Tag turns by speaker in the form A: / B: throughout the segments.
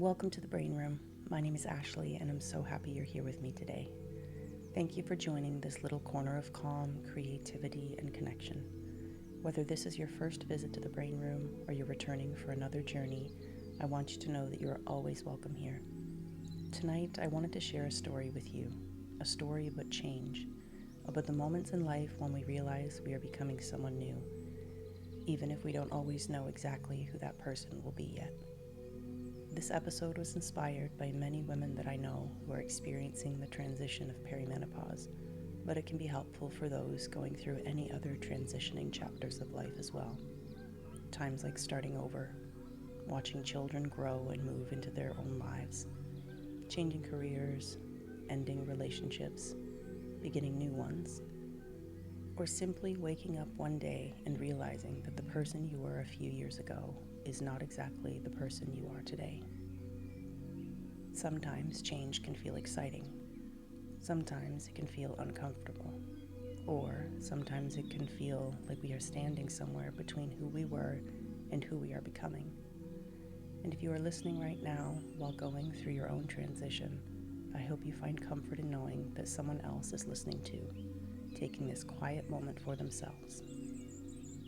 A: Welcome to the Brain Room. My name is Ashley, and I'm so happy you're here with me today. Thank you for joining this little corner of calm, creativity, and connection. Whether this is your first visit to the Brain Room or you're returning for another journey, I want you to know that you are always welcome here. Tonight, I wanted to share a story with you, a story about change, about the moments in life when we realize we are becoming someone new, even if we don't always know exactly who that person will be yet. This episode was inspired by many women that I know who are experiencing the transition of perimenopause, but it can be helpful for those going through any other transitioning chapters of life as well. Times like starting over, watching children grow and move into their own lives, changing careers, ending relationships, beginning new ones, or simply waking up one day and realizing that the person you were a few years ago is not exactly the person you are today. Sometimes change can feel exciting. Sometimes it can feel uncomfortable. Or sometimes it can feel like we are standing somewhere between who we were and who we are becoming. And if you are listening right now while going through your own transition, I hope you find comfort in knowing that someone else is listening too, taking this quiet moment for themselves.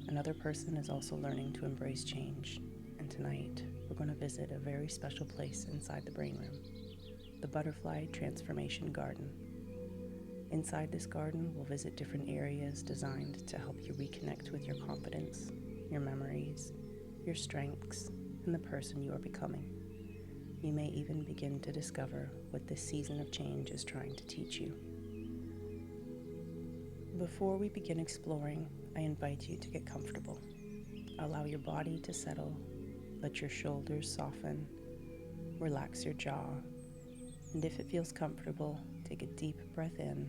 A: Another person is also learning to embrace change, and tonight we're going to visit a very special place inside the Brain Room, the Butterfly Transformation Garden. Inside this garden, we'll visit different areas designed to help you reconnect with your confidence, your memories, your strengths, and the person you are becoming. You may even begin to discover what this season of change is trying to teach you. Before we begin exploring, I invite you to get comfortable. Allow your body to settle, let your shoulders soften, relax your jaw, and if it feels comfortable, take a deep breath in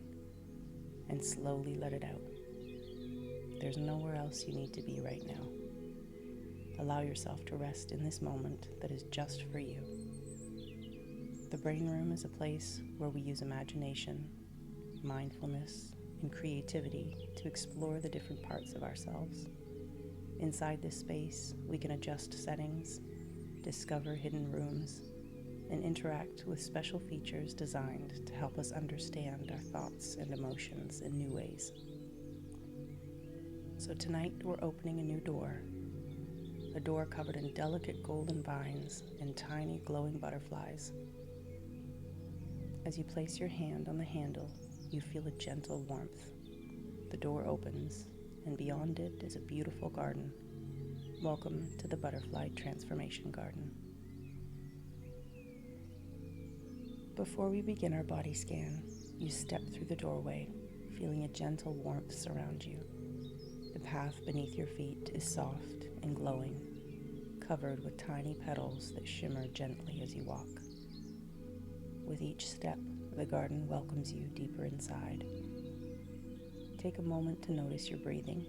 A: and slowly let it out. There's nowhere else you need to be right now. Allow yourself to rest in this moment that is just for you. The Brain Room is a place where we use imagination, mindfulness, and creativity to explore the different parts of ourselves. Inside this space, we can adjust settings, discover hidden rooms, and interact with special features designed to help us understand our thoughts and emotions in new ways. So tonight, we're opening a new door, a door covered in delicate golden vines and tiny glowing butterflies. As you place your hand on the handle, you feel a gentle warmth. The door opens, and beyond it is a beautiful garden. Welcome to the Butterfly Transformation Garden. Before we begin our body scan, you step through the doorway, feeling a gentle warmth surround you. The path beneath your feet is soft and glowing, covered with tiny petals that shimmer gently as you walk. With each step, the garden welcomes you deeper inside. Take a moment to notice your breathing.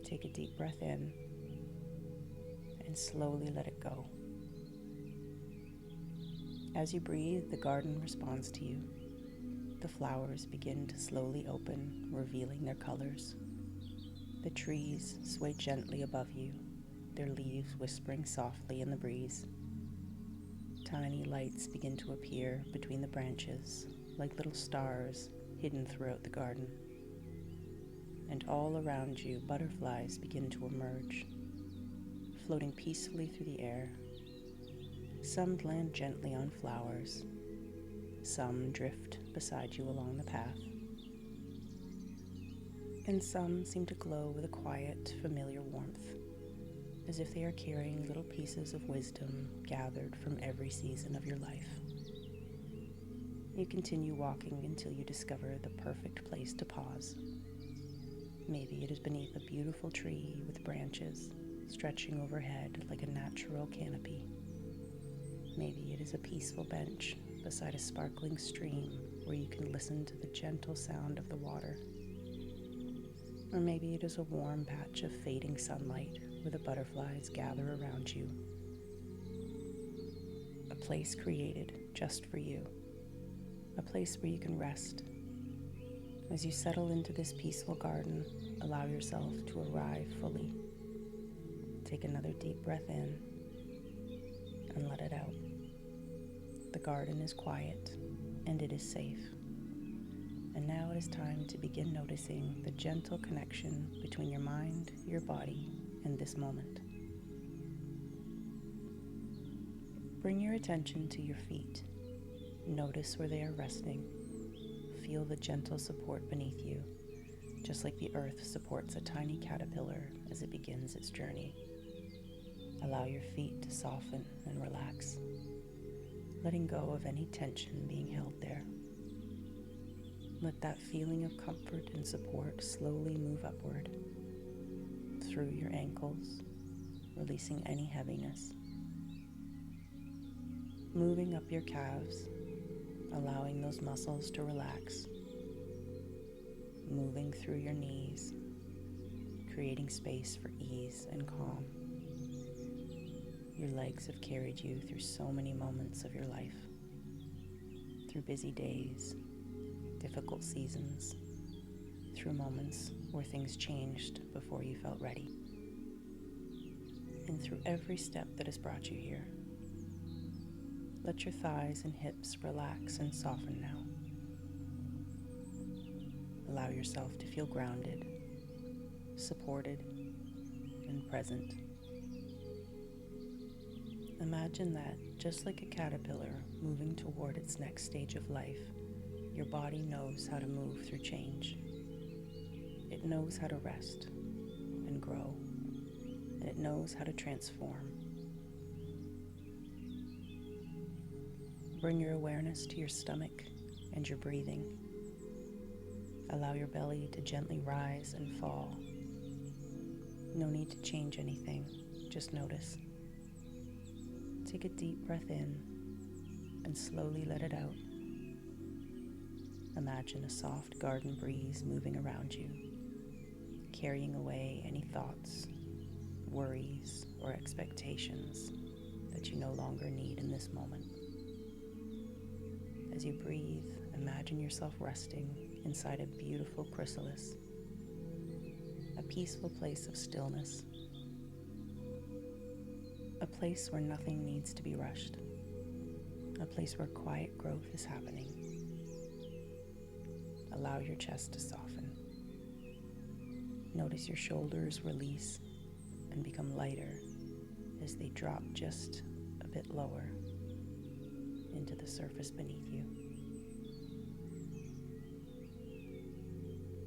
A: Take a deep breath in and slowly let it go. As you breathe, the garden responds to you. The flowers begin to slowly open, revealing their colors. The trees sway gently above you, their leaves whispering softly in the breeze. Tiny lights begin to appear between the branches, like little stars hidden throughout the garden. And all around you, butterflies begin to emerge, floating peacefully through the air. Some land gently on flowers, some drift beside you along the path, and some seem to glow with a quiet, familiar warmth, as if they are carrying little pieces of wisdom gathered from every season of your life. You continue walking until you discover the perfect place to pause. Maybe it is beneath a beautiful tree with branches stretching overhead like a natural canopy. Maybe it is a peaceful bench beside a sparkling stream where you can listen to the gentle sound of the water. Or maybe it is a warm patch of fading sunlight where the butterflies gather around you. A place created just for you. A place where you can rest. As you settle into this peaceful garden, allow yourself to arrive fully. Take another deep breath in and let it out. The garden is quiet and it is safe. And now it is time to begin noticing the gentle connection between your mind, your body, and this moment. Bring your attention to your feet. Notice where they are resting. Feel the gentle support beneath you, just like the earth supports a tiny caterpillar as it begins its journey. Allow your feet to soften and relax, letting go of any tension being held there. Let that feeling of comfort and support slowly move upward through your ankles, releasing any heaviness. Moving up your calves, allowing those muscles to relax. Moving through your knees, creating space for ease and calm. Your legs have carried you through so many moments of your life, through busy days, difficult seasons, through moments where things changed before you felt ready, and through every step that has brought you here. Let your thighs and hips relax and soften now. Allow yourself to feel grounded, supported, and present. Imagine that, just like a caterpillar moving toward its next stage of life, your body knows how to move through change. It knows how to rest and grow, and it knows how to transform. Bring your awareness to your stomach and your breathing. Allow your belly to gently rise and fall. No need to change anything, just notice. Take a deep breath in and slowly let it out. Imagine a soft garden breeze moving around you, carrying away any thoughts, worries, or expectations that you no longer need in this moment. As you breathe, imagine yourself resting inside a beautiful chrysalis, a peaceful place of stillness, a place where nothing needs to be rushed, a place where quiet growth is happening. Allow your chest to soften. Notice your shoulders release and become lighter as they drop just a bit lower into the surface beneath you.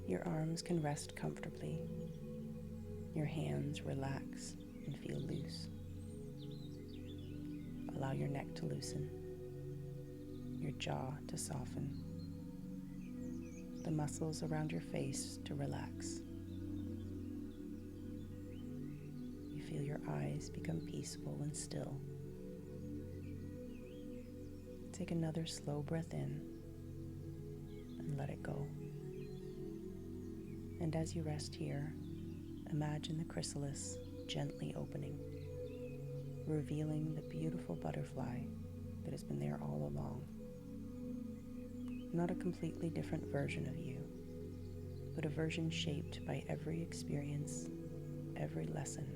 A: Your arms can rest comfortably. Your hands relax and feel loose. Allow your neck to loosen, your jaw to soften, the muscles around your face to relax. You feel your eyes become peaceful and still. Take another slow breath in and let it go. And as you rest here, imagine the chrysalis gently opening, revealing the beautiful butterfly that has been there all along. Not a completely different version of you, but a version shaped by every experience, every lesson,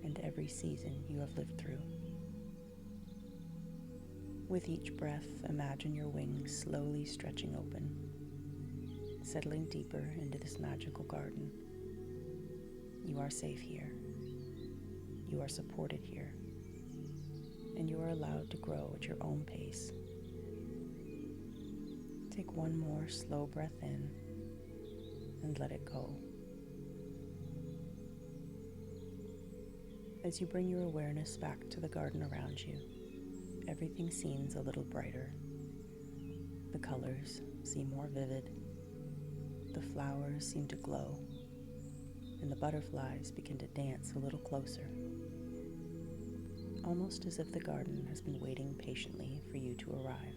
A: and every season you have lived through. With each breath, imagine your wings slowly stretching open, settling deeper into this magical garden. You are safe here. You are supported here. And you are allowed to grow at your own pace. Take one more slow breath in and let it go. As you bring your awareness back to the garden around you, everything seems a little brighter. The colors seem more vivid. The flowers seem to glow, and the butterflies begin to dance a little closer, almost as if the garden has been waiting patiently for you to arrive.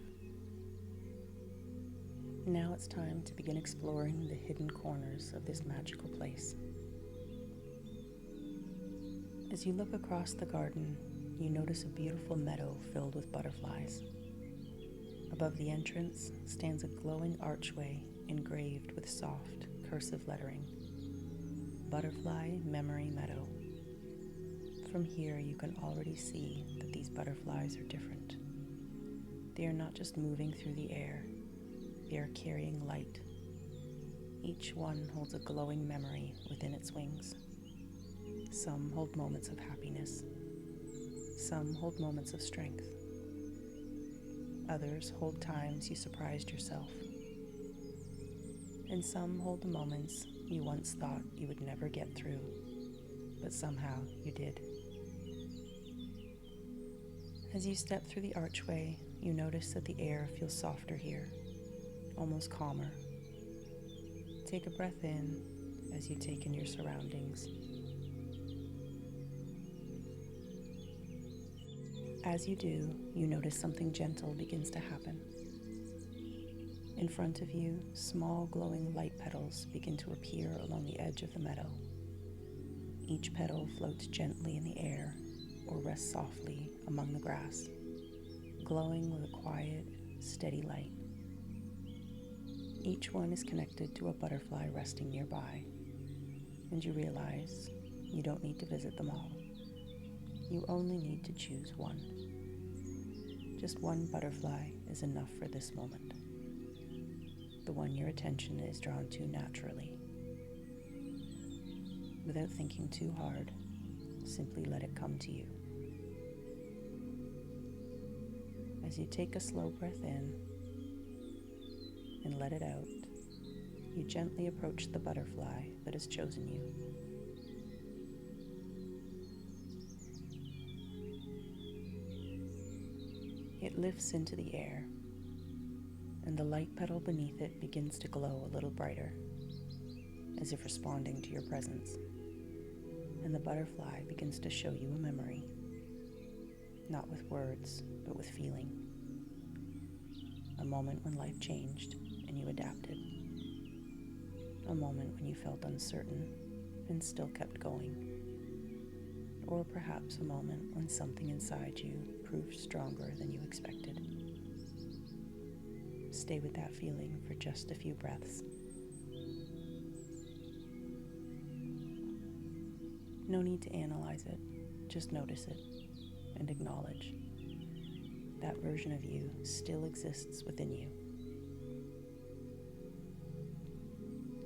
A: Now it's time to begin exploring the hidden corners of this magical place. As you look across the garden, you notice a beautiful meadow filled with butterflies. Above the entrance stands a glowing archway engraved with soft, cursive lettering. Butterfly Memory Meadow. From here, you can already see that these butterflies are different. They are not just moving through the air, they are carrying light. Each one holds a glowing memory within its wings. Some hold moments of happiness. Some hold moments of strength. Others hold times you surprised yourself. And some hold the moments you once thought you would never get through, but somehow you did. As you step through the archway, you notice that the air feels softer here, almost calmer. Take a breath in as you take in your surroundings. As you do, you notice something gentle begins to happen. In front of you, small glowing light petals begin to appear along the edge of the meadow. Each petal floats gently in the air or rests softly among the grass, glowing with a quiet, steady light. Each one is connected to a butterfly resting nearby, and you realize you don't need to visit them all. You only need to choose one. Just one butterfly is enough for this moment. The one your attention is drawn to naturally. Without thinking too hard, simply let it come to you. As you take a slow breath in and let it out, you gently approach the butterfly that has chosen you. It lifts into the air, and the light petal beneath it begins to glow a little brighter, as if responding to your presence. And the butterfly begins to show you a memory, not with words, but with feeling. A moment when life changed and you adapted. A moment when you felt uncertain and still kept going. Or perhaps a moment when something inside you proved stronger than you expected. Stay with that feeling for just a few breaths. No need to analyze it, just notice it and acknowledge that version of you still exists within you.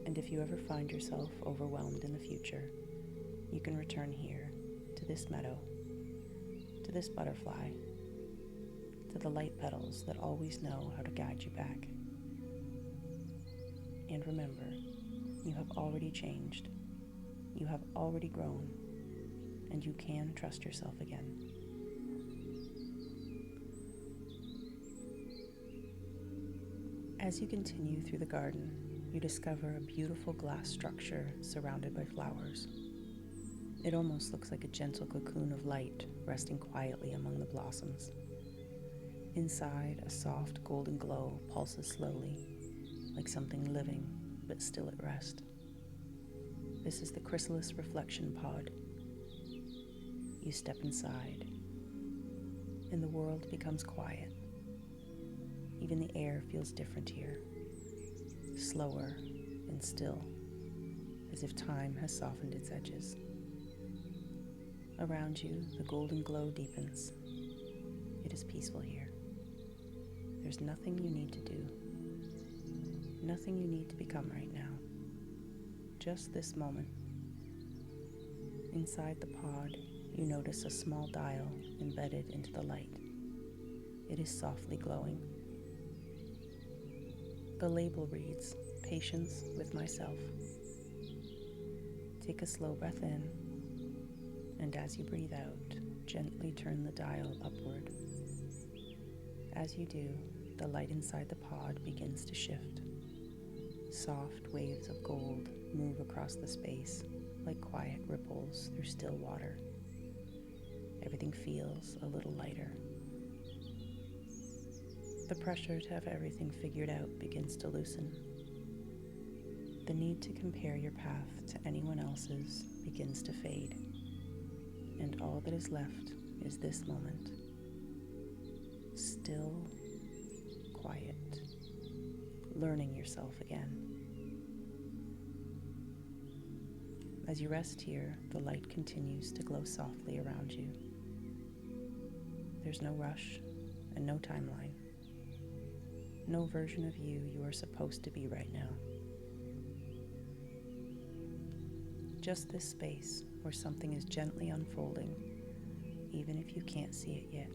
A: And if you ever find yourself overwhelmed in the future, you can return here to this meadow, to this butterfly, to the light petals that always know how to guide you back. And remember, you have already changed, you have already grown, and you can trust yourself again. As you continue through the garden, you discover a beautiful glass structure surrounded by flowers. It almost looks like a gentle cocoon of light resting quietly among the blossoms. Inside, a soft golden glow pulses slowly, like something living but still at rest. This is the Chrysalis Reflection Pod. You step inside, and the world becomes quiet. Even the air feels different here, slower and still, as if time has softened its edges. Around you, the golden glow deepens. It is peaceful here. There's nothing you need to do, nothing you need to become right now. Just this moment. Inside the pod, you notice a small dial embedded into the light. It is softly glowing. The label reads, "Patience with myself." Take a slow breath in, and as you breathe out, gently turn the dial upward. As you do, the light inside the pod begins to shift. Soft waves of gold move across the space like quiet ripples through still water. Everything feels a little lighter. The pressure to have everything figured out begins to loosen. The need to compare your path to anyone else's begins to fade. And all that is left is this moment. Still, quiet, learning yourself again. As you rest here, the light continues to glow softly around you. There's no rush and no timeline. No version of you are supposed to be right now. Just this space where something is gently unfolding, even if you can't see it yet.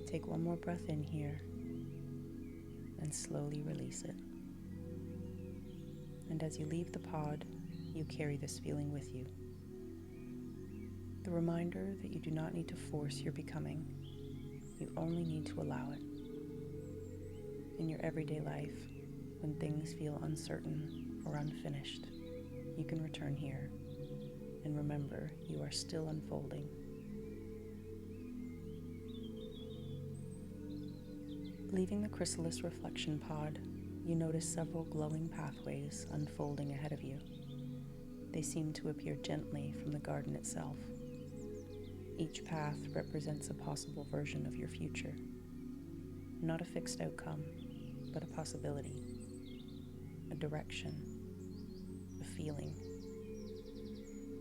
A: Take one more breath in here and slowly release it. And as you leave the pod, you carry this feeling with you. The reminder that you do not need to force your becoming. You only need to allow it. In your everyday life, when things feel uncertain or unfinished, you can return here and remember you are still unfolding. Leaving the Chrysalis Reflection Pod, you notice several glowing pathways unfolding ahead of you. They seem to appear gently from the garden itself. Each path represents a possible version of your future. Not a fixed outcome, but a possibility, a direction, a feeling.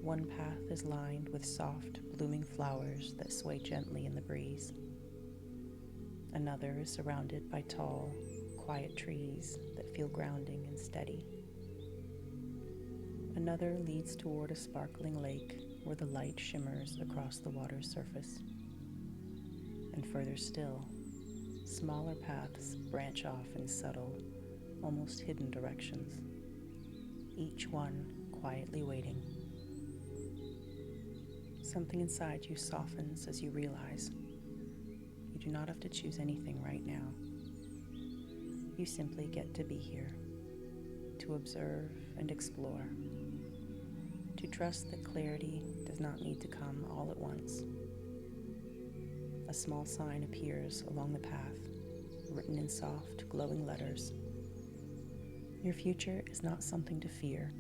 A: One path is lined with soft, blooming flowers that sway gently in the breeze. Another is surrounded by tall, quiet trees that feel grounding and steady. Another leads toward a sparkling lake where the light shimmers across the water's surface. And further still, smaller paths branch off in subtle, almost hidden directions, each one quietly waiting. Something inside you softens as you realize you do not have to choose anything right now. You simply get to be here, to observe and explore, to trust that clarity does not need to come all at once. A small sign appears along the path, written in soft, glowing letters. Your future is not something to fear.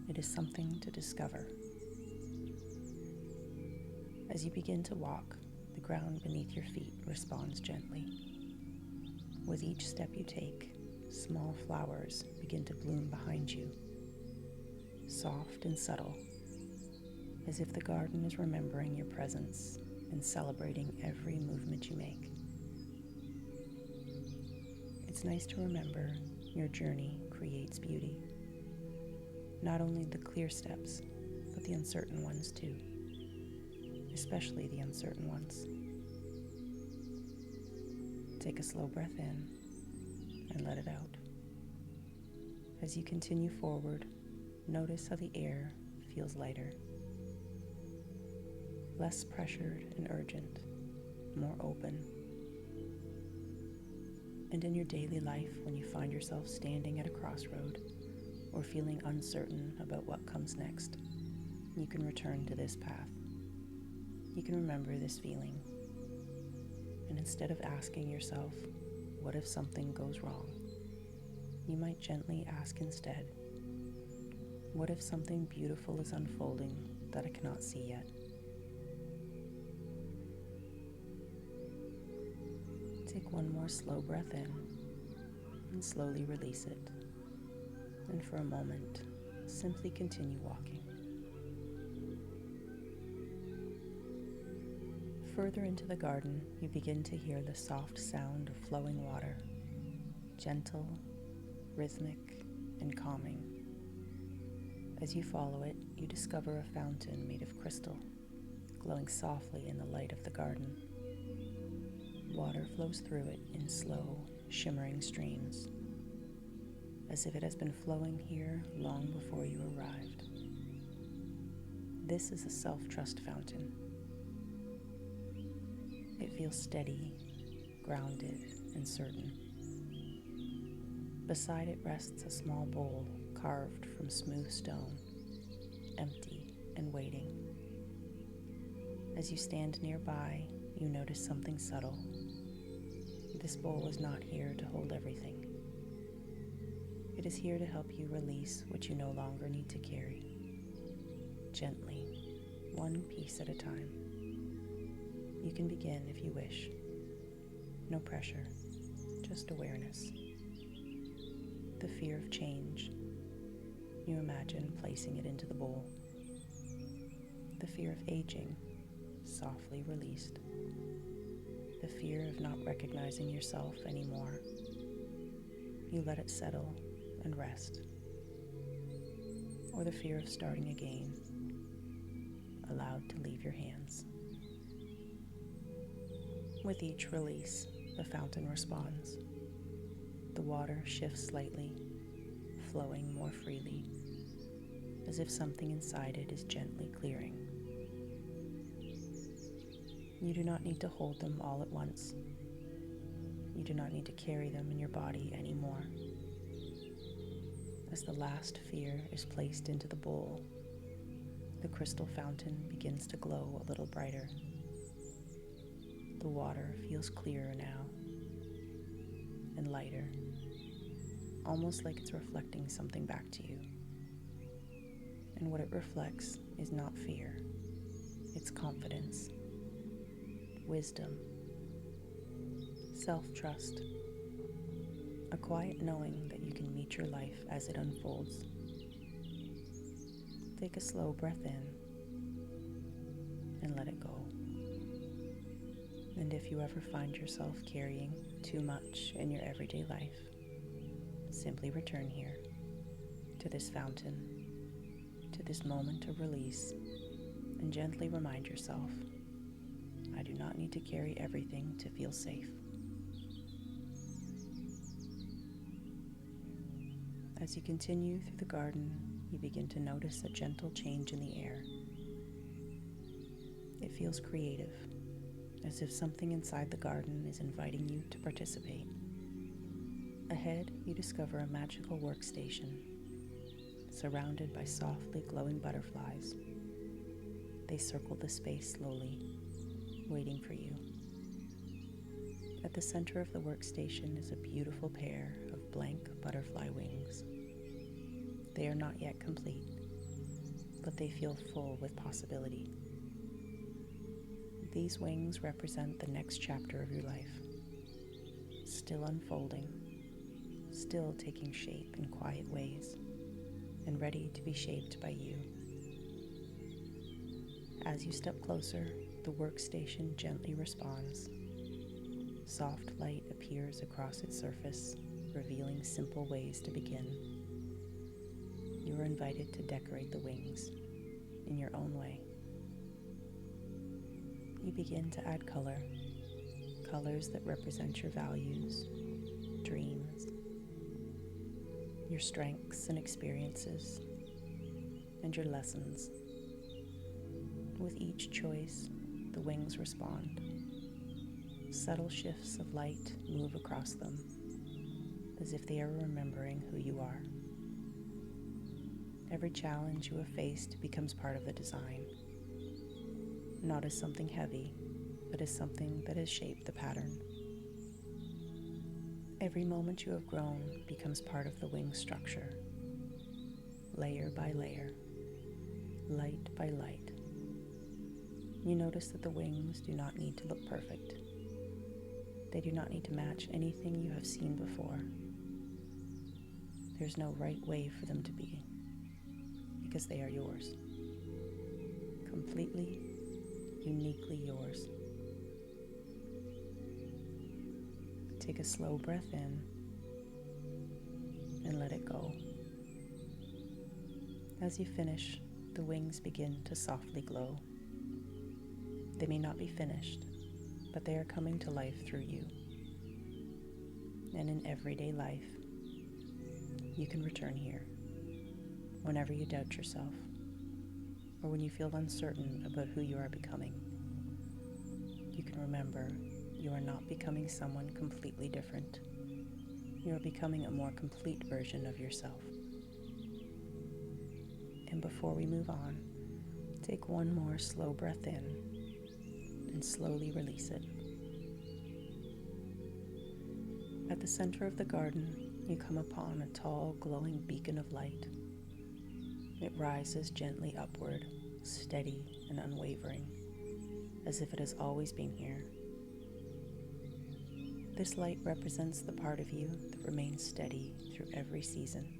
A: It is something to discover. As you begin to walk, the ground beneath your feet responds gently. With each step you take, small flowers begin to bloom behind you, soft and subtle, as if the garden is remembering your presence and celebrating every movement you make. It's nice to remember your journey creates beauty. Not only the clear steps, but the uncertain ones too. Especially the uncertain ones. Take a slow breath in and let it out. As you continue forward, notice how the air feels lighter, less pressured and urgent, more open. And in your daily life, when you find yourself standing at a crossroad or feeling uncertain about what comes next, you can return to this path. You can remember this feeling. And instead of asking yourself, what if something goes wrong? You might gently ask instead, what if something beautiful is unfolding that I cannot see yet? Take one more slow breath in and slowly release it. And for a moment, simply continue walking. Further into the garden, you begin to hear the soft sound of flowing water, gentle, rhythmic, and calming. As you follow it, you discover a fountain made of crystal, glowing softly in the light of the garden. Water flows through it in slow, shimmering streams, as if it has been flowing here long before you arrived. This is a self-trust fountain. It feels steady, grounded, and certain. Beside it rests a small bowl carved from smooth stone, empty and waiting. As you stand nearby, you notice something subtle. This bowl is not here to hold everything. It is here to help you release what you no longer need to carry. Gently, one piece at a time. You can begin if you wish. No pressure, just awareness. the fear of change, you imagine placing it into the bowl. The fear of aging, softly released. The fear of not recognizing yourself anymore, you let it settle and rest. Or the fear of starting again, allowed to leave your hands. With each release, the fountain responds. The water shifts slightly, flowing more freely, as if something inside it is gently clearing. You do not need to hold them all at once. You do not need to carry them in your body anymore. As the last fear is placed into the bowl, the crystal fountain begins to glow a little brighter. The water feels clearer now and lighter, almost like it's reflecting something back to you. And what it reflects is not fear, it's confidence, wisdom, self-trust, a quiet knowing that you can meet your life as it unfolds. Take a slow breath in and let it go. And if you ever find yourself carrying too much in your everyday life, simply return here, to this fountain, to this moment of release, and gently remind yourself, I do not need to carry everything to feel safe. As you continue through the garden, you begin to notice a gentle change in the air. It feels creative, as if something inside the garden is inviting you to participate. Ahead, you discover a magical workstation, surrounded by softly glowing butterflies. They circle the space slowly, waiting for you. At the center of the workstation is a beautiful pair of blank butterfly wings. They are not yet complete, but they feel full with possibility. These wings represent the next chapter of your life, still unfolding, still taking shape in quiet ways, and ready to be shaped by you. As you step closer, the workstation gently responds. Soft light appears across its surface, revealing simple ways to begin. You are invited to decorate the wings in your own way. You begin to add colors that represent your values, dreams, your strengths and experiences, and your lessons. With each choice, the wings respond. Subtle shifts of light move across them, as if they are remembering who you are. Every challenge you have faced becomes part of the design, not as something heavy, but as something that has shaped the pattern. Every moment you have grown becomes part of the wing structure, layer by layer, light by light. You notice that the wings do not need to look perfect. They do not need to match anything you have seen before. There's no right way for them to be, because they are yours. Completely, uniquely yours. Take a slow breath in and let it go. As you finish, the wings begin to softly glow. They may not be finished, but they are coming to life through you. And in everyday life, you can return here whenever you doubt yourself, or when you feel uncertain about who you are becoming. You can remember you are not becoming someone completely different. You are becoming a more complete version of yourself. And before we move on, take one more slow breath in and slowly release it. At the center of the garden, you come upon a tall, glowing beacon of light. It rises gently upward, steady and unwavering, as if it has always been here. This light represents the part of you that remains steady through every season.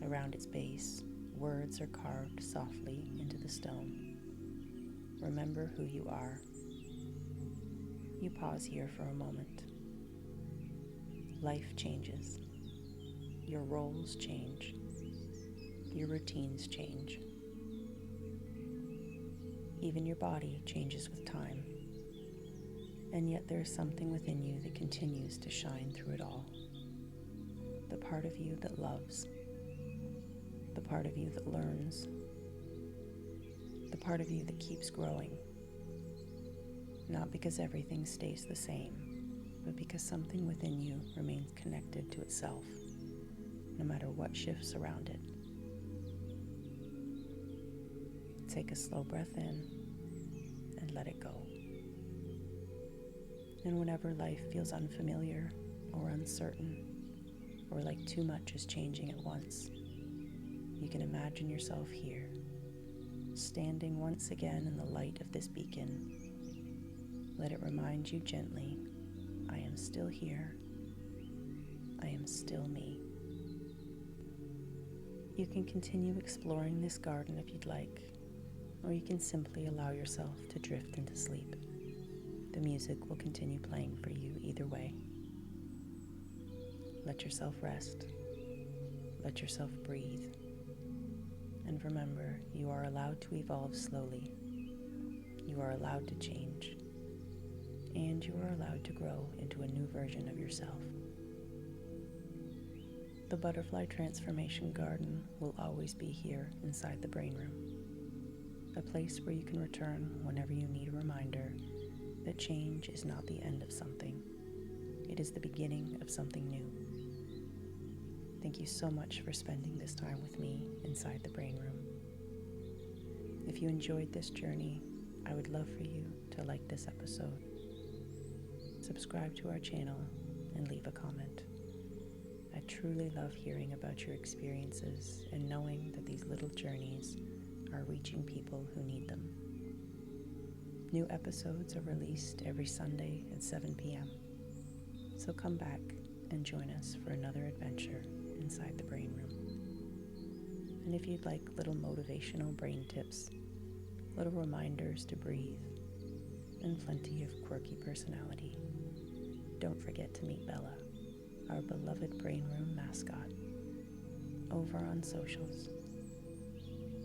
A: Around its base, words are carved softly into the stone. Remember who you are. You pause here for a moment. Life changes. Your roles change. Your routines change. Even your body changes with time. And yet there is something within you that continues to shine through it all. The part of you that loves. The part of you that learns. The part of you that keeps growing. Not because everything stays the same, but because something within you remains connected to itself, no matter what shifts around it. Take a slow breath in and let it go. And whenever life feels unfamiliar or uncertain, or like too much is changing at once, you can imagine yourself here, standing once again in the light of this beacon. Let it remind you gently, I am still here. I am still me. You can continue exploring this garden if you'd like, or you can simply allow yourself to drift into sleep. The music will continue playing for you either way. Let yourself rest. Let yourself breathe. And remember, you are allowed to evolve slowly. You are allowed to change. And you are allowed to grow into a new version of yourself. The Butterfly Transformation Garden will always be here inside the brain room, a place where you can return whenever you need a reminder that change is not the end of something. It is the beginning of something new. Thank you so much for spending this time with me inside the brain room. If you enjoyed this journey, I would love for you to like this episode, subscribe to our channel, and leave a comment. I truly love hearing about your experiences and knowing that these little journeys are reaching people who need them. New episodes are released every Sunday at 7 p.m. So come back and join us for another adventure inside the brain room. And if you'd like little motivational brain tips, little reminders to breathe, and plenty of quirky personality, don't forget to meet Bella, our beloved brain room mascot, over on socials.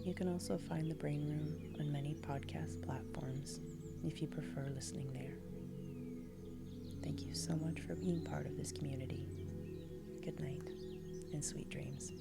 A: You can also find the brain room on many podcast platforms if you prefer listening there. Thank you so much for being part of this community. Good night and sweet dreams.